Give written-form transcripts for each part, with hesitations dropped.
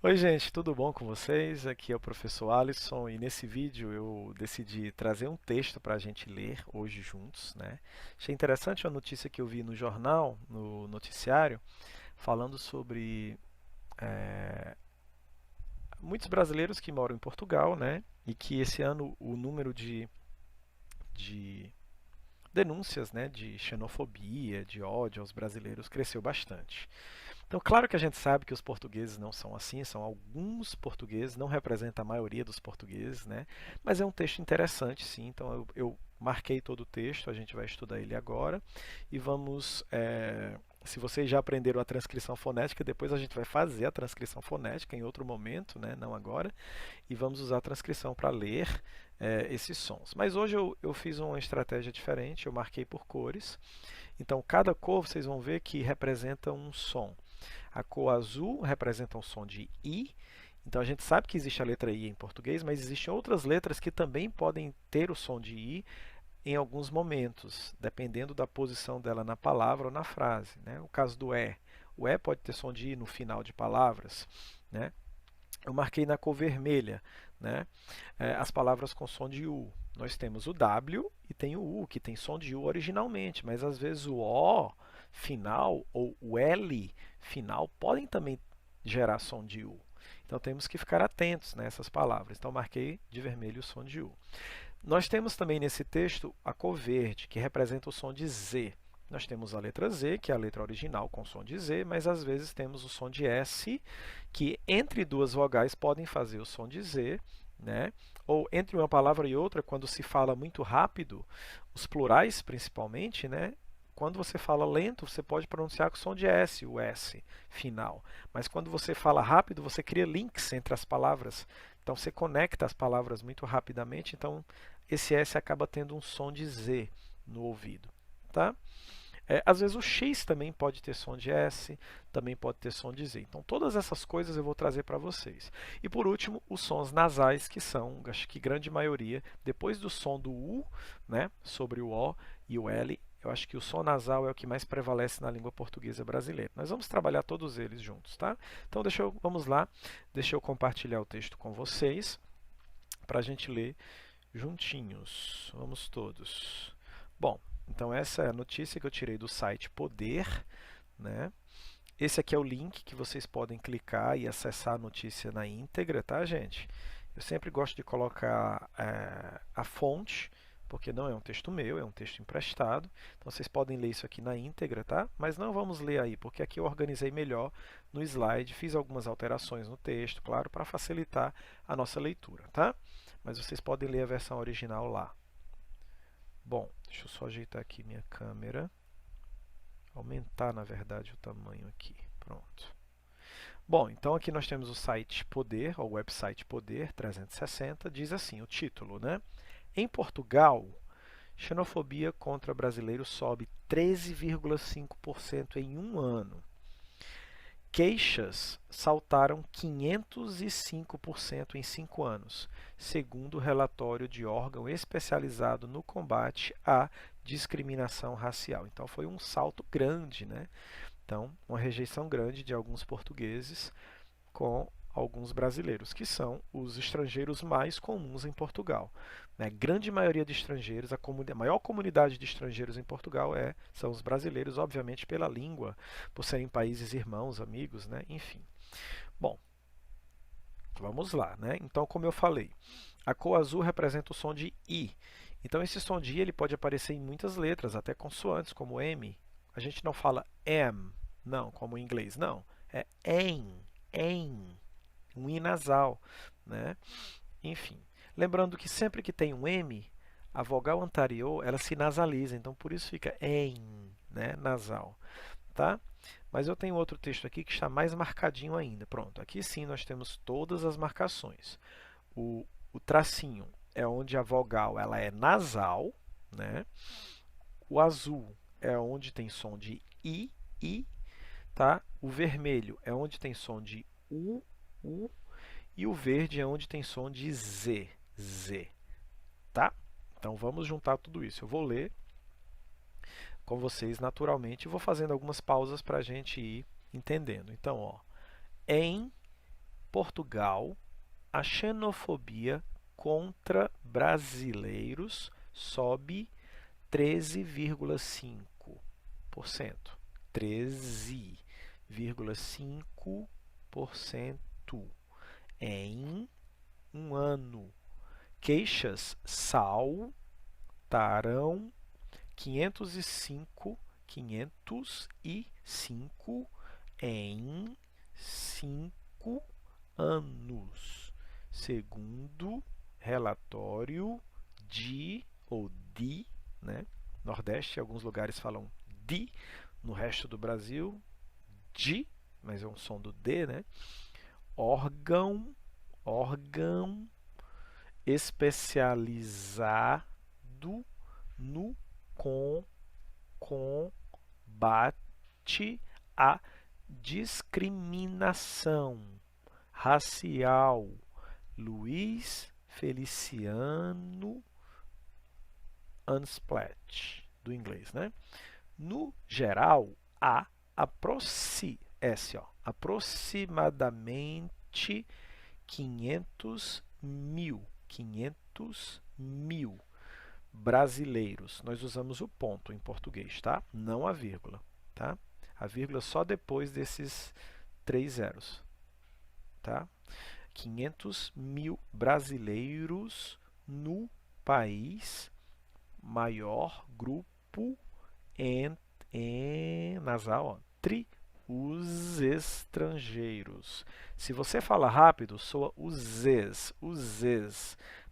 Oi, gente, tudo bom com vocês? Aqui é o professor Alisson e nesse vídeo eu decidi trazer um texto para a gente ler hoje juntos, né? Achei interessante a notícia que eu vi no jornal, no noticiário, falando sobre muitos brasileiros que moram em Portugal, né? E que esse ano o número de denúncias, né, de xenofobia, de ódio aos brasileiros cresceu bastante. Então, claro que a gente sabe que os portugueses não são assim, são alguns portugueses, não representa a maioria dos portugueses, né? Mas é um texto interessante, sim. Então, eu marquei todo o texto, a gente vai estudar ele agora e vamos. Se vocês já aprenderam a transcrição fonética, depois a gente vai fazer a transcrição fonética em outro momento, né? Não agora, e vamos usar a transcrição para ler esses sons. Mas hoje eu fiz uma estratégia diferente, eu marquei por cores. Então, cada cor vocês vão ver que representa um som. A cor azul representa um som de I. Então a gente sabe que existe a letra I em português, mas existem outras letras que também podem ter o som de I em alguns momentos, dependendo da posição dela na palavra ou na frase, né? O caso do E. O E pode ter som de I no final de palavras, né? Eu marquei na cor vermelha, né? As palavras com som de U. Nós temos o W e tem o U, que tem som de U originalmente, mas às vezes o O final ou o L final podem também gerar som de U. Então temos que ficar atentos nessas palavras. Então marquei de vermelho o som de U. Nós temos também nesse texto a cor verde, que representa o som de Z. Nós temos a letra Z, que é a letra original com som de Z, mas às vezes temos o som de S, que entre duas vogais podem fazer o som de Z, né? Ou entre uma palavra e outra, quando se fala muito rápido, os plurais principalmente, né? Quando você fala lento, você pode pronunciar com o som de S, o S final. Mas quando você fala rápido, você cria links entre as palavras. Então você conecta as palavras muito rapidamente, então esse S acaba tendo um som de Z no ouvido. Tá? Às vezes o X também pode ter som de S, também pode ter som de Z. Então todas essas coisas eu vou trazer para vocês. E por último, os sons nasais, que são, acho que grande maioria, depois do som do U, né, sobre o O e o L, eu acho que o som nasal é o que mais prevalece na língua portuguesa brasileira. Nós vamos trabalhar todos eles juntos, tá? Então vamos lá, deixa eu compartilhar o texto com vocês para a gente ler juntinhos. Vamos todos. Bom, então essa é a notícia que eu tirei do site Poder, né? Esse aqui é o link que vocês podem clicar e acessar a notícia na íntegra, tá, gente? Eu sempre gosto de colocar a fonte, porque não é um texto meu, é um texto emprestado. Então vocês podem ler isso aqui na íntegra, tá? Mas não vamos ler aí, porque aqui eu organizei melhor no slide, fiz algumas alterações no texto, claro, para facilitar a nossa leitura, tá? Mas vocês podem ler a versão original lá. Bom, deixa eu só ajeitar aqui minha câmera. Aumentar, na verdade, o tamanho aqui. Pronto. Bom, então aqui nós temos o site Poder, ou website Poder 360, diz assim, o título, né? Em Portugal, xenofobia contra brasileiros sobe 13,5% em um ano. Queixas saltaram 505% em 5 anos, segundo o relatório de órgão especializado no combate à discriminação racial. Então foi um salto grande, né? Então, uma rejeição grande de alguns portugueses com alguns brasileiros, que são os estrangeiros mais comuns em Portugal. A grande maioria de estrangeiros, a maior comunidade de estrangeiros em Portugal são os brasileiros, obviamente pela língua, por serem países irmãos, amigos, né? Enfim. Bom, vamos lá, né? Então, como eu falei, a cor azul representa o som de I. Então, esse som de I ele pode aparecer em muitas letras, até consoantes, como M. A gente não fala am, não, como em inglês, não. É em, um I nasal, né? Enfim, lembrando que sempre que tem um M, a vogal anterior ela se nasaliza, então por isso fica em, né, nasal, tá? Mas eu tenho outro texto aqui que está mais marcadinho ainda. Pronto, aqui sim nós temos todas as marcações. O tracinho é onde a vogal ela é nasal, né? O azul é onde tem som de I, tá? O vermelho é onde tem som de U, e o verde é onde tem som de Z, tá? Então vamos juntar tudo isso. Eu vou ler com vocês naturalmente e vou fazendo algumas pausas para a gente ir entendendo. Então, ó, em Portugal, a xenofobia contra brasileiros sobe 13,5%. 13,5% em um ano. Queixas saltaram 505 em 5 anos, segundo relatório de, né? Nordeste, alguns lugares falam de, no resto do Brasil, de, mas é um som do D, né? Órgão especializado no combate à discriminação racial. Luiz Feliciano Unsplatt, do inglês, né? No geral, há aproximadamente 500 mil brasileiros. Nós usamos o ponto em português, tá? Não a vírgula, tá? A vírgula só depois desses 3 zeros, tá? 500 mil brasileiros no país, maior grupo nasal, entre os estrangeiros. Se você fala rápido, soa os es.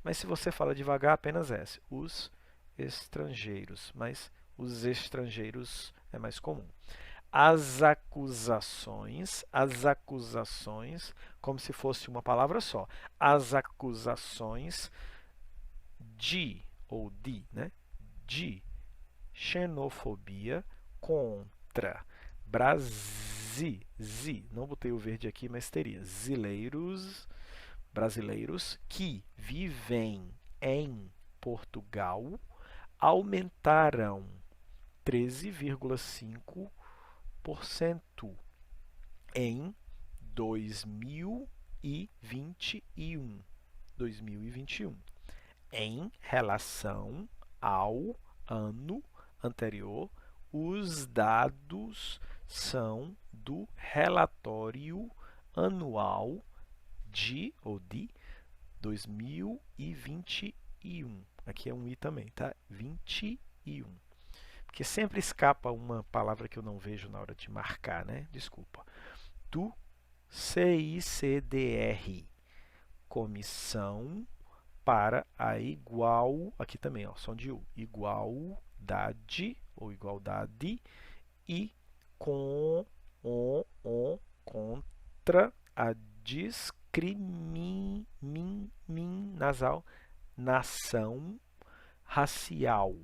Mas se você fala devagar, apenas S. Os estrangeiros. Mas os estrangeiros é mais comum. As acusações, como se fosse uma palavra só. As acusações né? De xenofobia contra não botei o verde aqui, mas teria brasileiros que vivem em Portugal aumentaram 13,5% em 2021, em relação ao ano anterior. Os dados são do relatório anual de 2021. Aqui é um I também, tá? 21. Porque sempre escapa uma palavra que eu não vejo na hora de marcar, né? Desculpa. Do CICDR, Comissão para a aqui também, ó, som de U, igualdade ou igualdade e contra a discriminação racial.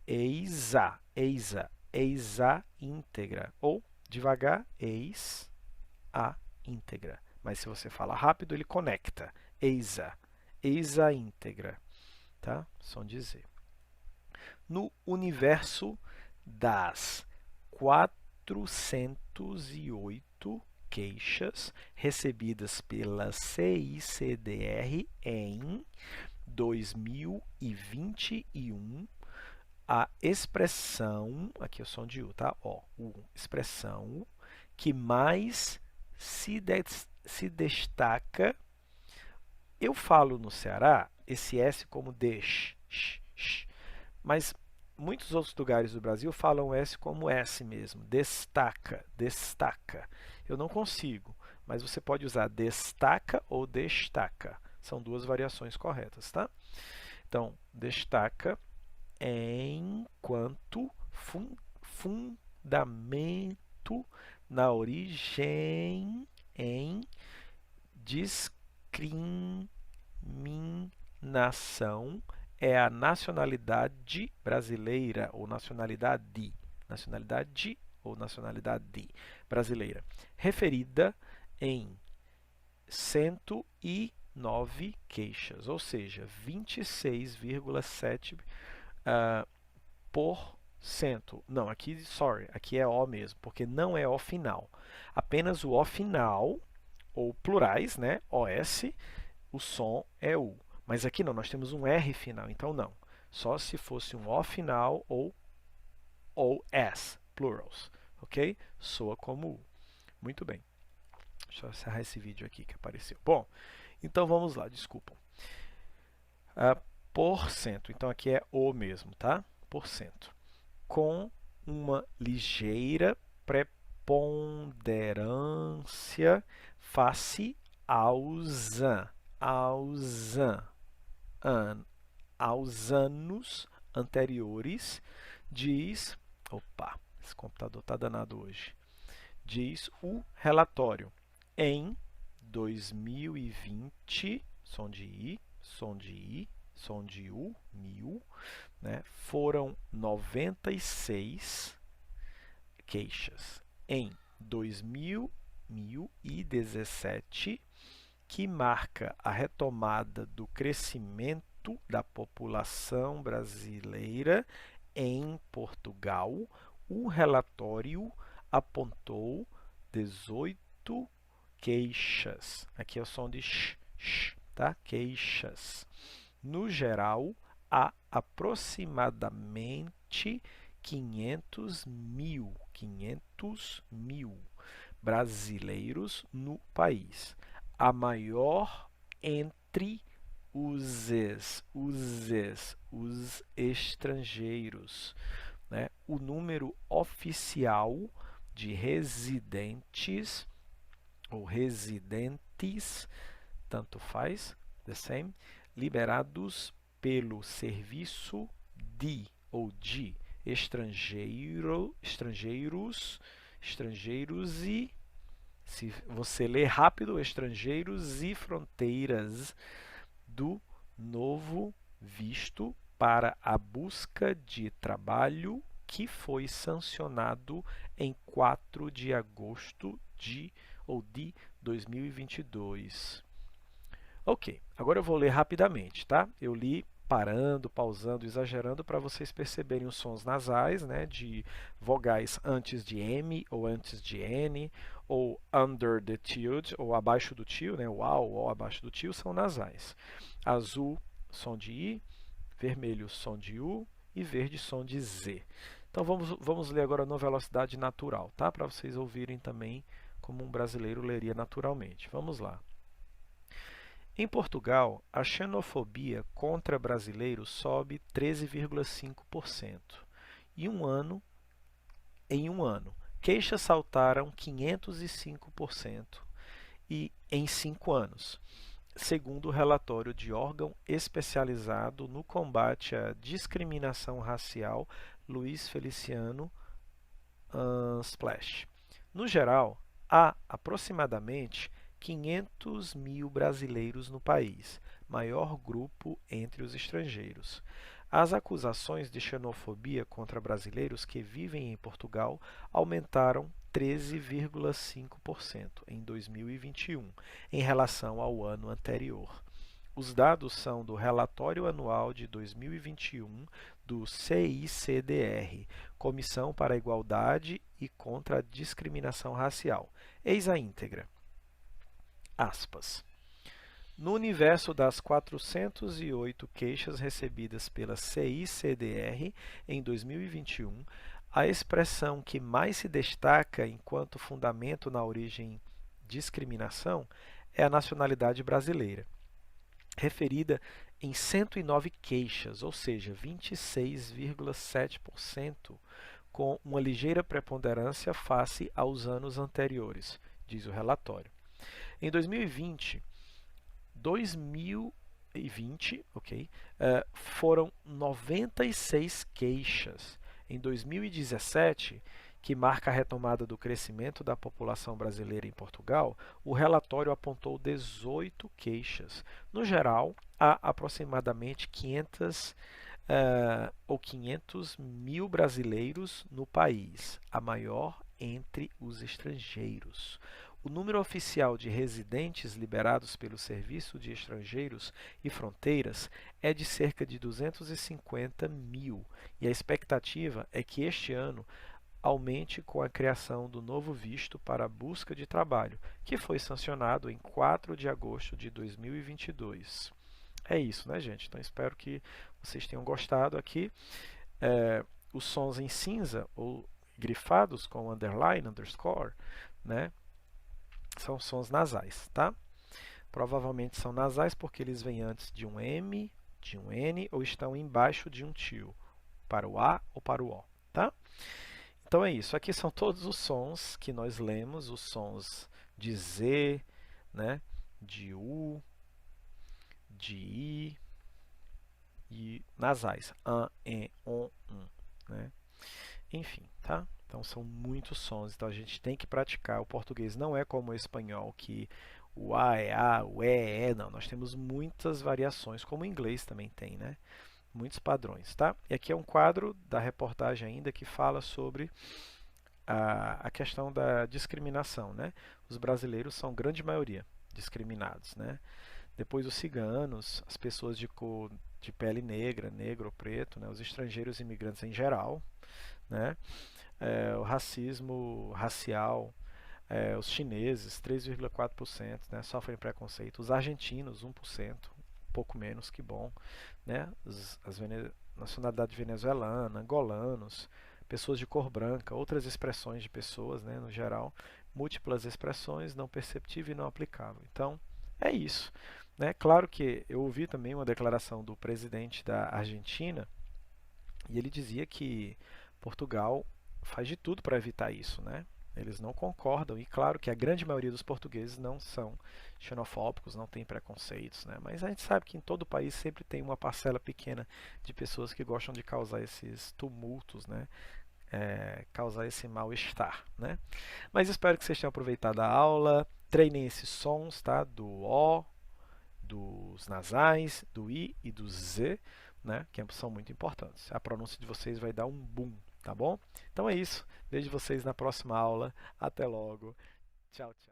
EISA íntegra, ou devagar, EIS-A íntegra. Mas se você fala rápido, ele conecta. EISA íntegra, tá? Som de Z. No universo das 408 queixas recebidas pela CICDR em 2021, a expressão, aqui é o som de U, tá? Ó, expressão que mais se destaca. Eu falo no Ceará esse S como mas muitos outros lugares do Brasil falam S como S mesmo, destaca. Eu não consigo, mas você pode usar destaca ou destaca. São duas variações corretas, tá? Então, destaca enquanto fundamento na origem em discriminação é a nacionalidade brasileira ou nacionalidade brasileira, referida em 109 queixas, ou seja, 26,7%. Não, aqui é O mesmo, porque não é O final. Apenas o O final ou plurais, né? OS, o som é U. Mas aqui não, nós temos um R final, então não. Só se fosse um O final ou OS, plurals, ok? Soa como U. Muito bem. Deixa eu encerrar esse vídeo aqui que apareceu. Bom, então vamos lá, desculpa. Porcento, então aqui é o mesmo, tá? Porcento. Com uma ligeira preponderância face aos anos anteriores, diz... Opa, esse computador está danado hoje. Diz o relatório. Em 2020, som de I, som de I, som de U, 1000, né, foram 96 queixas. Em 2017, que marca a retomada do crescimento da população brasileira em Portugal, o relatório apontou 18 queixas. Aqui é o som de sh, tá? Queixas. No geral, há aproximadamente 500 mil brasileiros no país. A maior entre os estrangeiros, né? O número oficial de residentes ou residentes, tanto faz, the same, liberados pelo serviço de estrangeiros e, se você ler rápido, estrangeiros e fronteiras do novo visto para a busca de trabalho que foi sancionado em 4 de agosto de 2022. Ok, agora eu vou ler rapidamente, tá? Eu li parando, pausando, exagerando para vocês perceberem os sons nasais, né, de vogais antes de M ou antes de N, ou under the tilde, ou abaixo do tio, né, o A ou abaixo do tio são nasais. Azul, som de I, vermelho, som de U e verde, som de Z. Então vamos ler agora na velocidade natural, tá? Para vocês ouvirem também como um brasileiro leria naturalmente. Vamos lá. Em Portugal, a xenofobia contra brasileiros sobe 13,5%. Em um ano, queixas saltaram 505% em 5 anos, segundo o relatório de órgão especializado no combate à discriminação racial Luiz Feliciano Splash. No geral, há aproximadamente 500 mil brasileiros no país, maior grupo entre os estrangeiros. As acusações de xenofobia contra brasileiros que vivem em Portugal aumentaram 13,5% em 2021, em relação ao ano anterior. Os dados são do Relatório Anual de 2021 do CICDR, Comissão para a Igualdade e contra a Discriminação Racial. Eis a íntegra. Aspas. No universo das 408 queixas recebidas pela CICDR em 2021, a expressão que mais se destaca enquanto fundamento na origem discriminação é a nacionalidade brasileira, referida em 109 queixas, ou seja, 26,7%, com uma ligeira preponderância face aos anos anteriores, diz o relatório. Em 2020, foram 96 queixas. Em 2017, que marca a retomada do crescimento da população brasileira em Portugal, o relatório apontou 18 queixas. No geral, há aproximadamente 500 mil brasileiros no país, a maior entre os estrangeiros. O número oficial de residentes liberados pelo Serviço de Estrangeiros e Fronteiras é de cerca de 250 mil, e a expectativa é que este ano aumente com a criação do novo visto para a busca de trabalho, que foi sancionado em 4 de agosto de 2022. É isso, né, gente? Então espero que vocês tenham gostado aqui. Os sons em cinza ou grifados com underline, underscore, né, são sons nasais, tá? Provavelmente são nasais porque eles vêm antes de um M, de um N ou estão embaixo de um tio, para o A ou para o O, tá? Então é isso. Aqui são todos os sons que nós lemos, os sons de Z, né, de U, de I e nasais, an, en, on, né? Enfim, tá? Então são muitos sons, então a gente tem que praticar. O português não é como o espanhol, que o A é A, o E é E, não. Nós temos muitas variações, como o inglês também tem, né? Muitos padrões, tá? E aqui é um quadro da reportagem ainda que fala sobre a questão da discriminação, né? Os brasileiros são grande maioria discriminados, né? Depois os ciganos, as pessoas de cor de pele negra, negro ou preto, né? Os estrangeiros e imigrantes em geral, né? O racismo racial, os chineses, 3,4%, né, sofrem preconceito. Os argentinos, 1%, pouco menos, que bom. Né? Nacionalidade venezuelana, angolanos, pessoas de cor branca, outras expressões de pessoas, né, no geral, múltiplas expressões, não perceptível e não aplicável. Então, é isso. Né? Claro que eu ouvi também uma declaração do presidente da Argentina, e ele dizia que Portugal faz de tudo para evitar isso, né? Eles não concordam, e claro que a grande maioria dos portugueses não são xenofóbicos, não tem preconceitos, né? Mas a gente sabe que em todo o país sempre tem uma parcela pequena de pessoas que gostam de causar esses tumultos, né? Causar esse mal-estar, né? Mas espero que vocês tenham aproveitado a aula, treinem esses sons, tá? Do O, dos nasais, do I e do Z, né, que são muito importantes. A pronúncia de vocês vai dar um boom, tá bom? Então é isso. Vejo vocês na próxima aula. Até logo. Tchau, tchau.